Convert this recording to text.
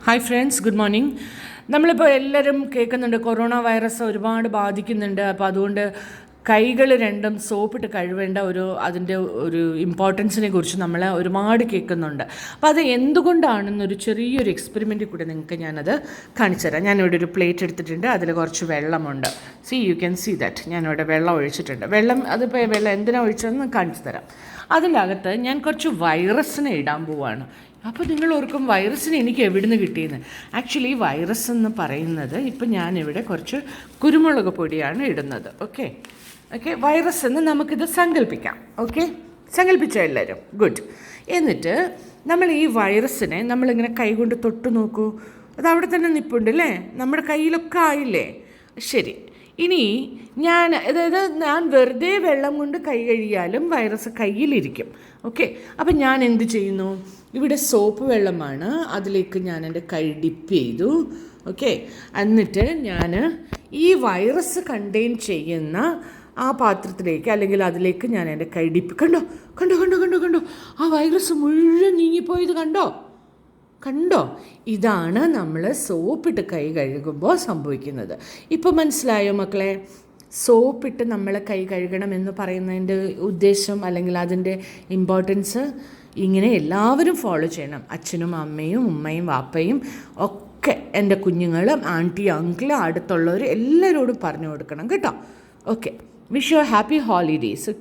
Hi friends, good morning. നമ്മളിപ്പോൾ എല്ലാവരും കേൾക്കുന്നുണ്ട് കൊറോണ വൈറസ് ഒരുപാട് ബാധിക്കുന്നുണ്ട്. അപ്പോൾ അതുകൊണ്ട് കൈകൾ രണ്ടും സോപ്പിട്ട് കഴുകേണ്ട അതിൻ്റെ ഒരു ഇമ്പോർട്ടൻസിനെ കുറിച്ച് നമ്മൾ ഒരുപാട് കേൾക്കുന്നുണ്ട്. അപ്പോൾ അത് എന്തുകൊണ്ടാണെന്നൊരു ചെറിയൊരു എക്സ്പെരിമെൻറ്റിൽ കൂടെ നിങ്ങൾക്ക് ഞാനത് കാണിച്ചു തരാം. ഞാനിവിടെ ഒരു പ്ലേറ്റ് എടുത്തിട്ടുണ്ട്, അതിൽ കുറച്ച് വെള്ളമുണ്ട്. യു ക്യാൻ സീ ദാറ്റ് ഞാനിവിടെ വെള്ളം ഒഴിച്ചിട്ടുണ്ട്. അതിപ്പോൾ വെള്ളം എന്തിനാണ് ഒഴിച്ചതെന്ന് കാണിച്ചു തരാം. അതിനകത്ത് ഞാൻ കുറച്ച് വൈറസിനെ ഇടാൻ പോവുകയാണ്. അപ്പോൾ നിങ്ങൾ ഓർക്കും വൈറസിന് എനിക്ക് എവിടുന്ന് കിട്ടിയെന്ന്. ആക്ച്വലി വൈറസ് എന്ന് പറയുന്നത് ഇപ്പം ഞാനിവിടെ കുറച്ച് കുരുമുളക് പൊടിയാണ് ഇടുന്നത്. ഓക്കെ, വൈറസ് എന്ന് നമുക്കിത് സങ്കല്പിക്കാം. സങ്കല്പിച്ചോ എല്ലാവരും? ഗുഡ്. എന്നിട്ട് നമ്മൾ ഈ വൈറസിനെ നമ്മളിങ്ങനെ കൈകൊണ്ട് തൊട്ട് നോക്കൂ. അത് അവിടെ തന്നെ നിൽപ്പുണ്ട് അല്ലേ? നമ്മുടെ കയ്യിലൊക്കെ ആയില്ലേ? ശരി. ഇനി ഞാൻ വെറുതെ വെള്ളം കൊണ്ട് കൈ കഴുകിയാലും വൈറസ് കയ്യിലിരിക്കും. അപ്പം ഞാൻ എന്ത് ചെയ്യുന്നു? ഇവിടെ സോപ്പ് വെള്ളമാണ്, അതിലേക്ക് ഞാൻ എൻ്റെ കൈ ഡിപ്പ് ചെയ്തു. എന്നിട്ട് ഞാൻ ഈ വൈറസ് കണ്ടെയ്ൻ ചെയ്യുന്ന ആ പാത്രത്തിലേക്ക് അല്ലെങ്കിൽ അതിലേക്ക് ഞാൻ എൻ്റെ കൈ ഡിപ്പ്. കണ്ടോ ആ വൈറസ് മുഴുവൻ നീങ്ങിപ്പോയത് കണ്ടോ? ഇതാണ് നമ്മൾ സോപ്പിട്ട് കൈ കഴുകുമ്പോൾ സംഭവിക്കുന്നത്. ഇപ്പോൾ മനസ്സിലായോ മക്കളെ? സോപ്പിട്ട് നമ്മൾ കൈ കഴുകണം എന്ന് പറയുന്നതിൻ്റെ ഉദ്ദേശം അല്ലെങ്കിൽ അതിൻ്റെ ഇമ്പോർട്ടൻസ് ഇങ്ങനെ എല്ലാവരും ഫോളോ ചെയ്യണം. അച്ഛനും അമ്മയും ഉമ്മയും വാപ്പയും ഒക്കെ, എൻ്റെ കുഞ്ഞുങ്ങളും ആൻറ്റി അങ്കിളും അടുത്തുള്ളവർ എല്ലാവരോടും പറഞ്ഞു കൊടുക്കണം കേട്ടോ. Wish you happy holidays.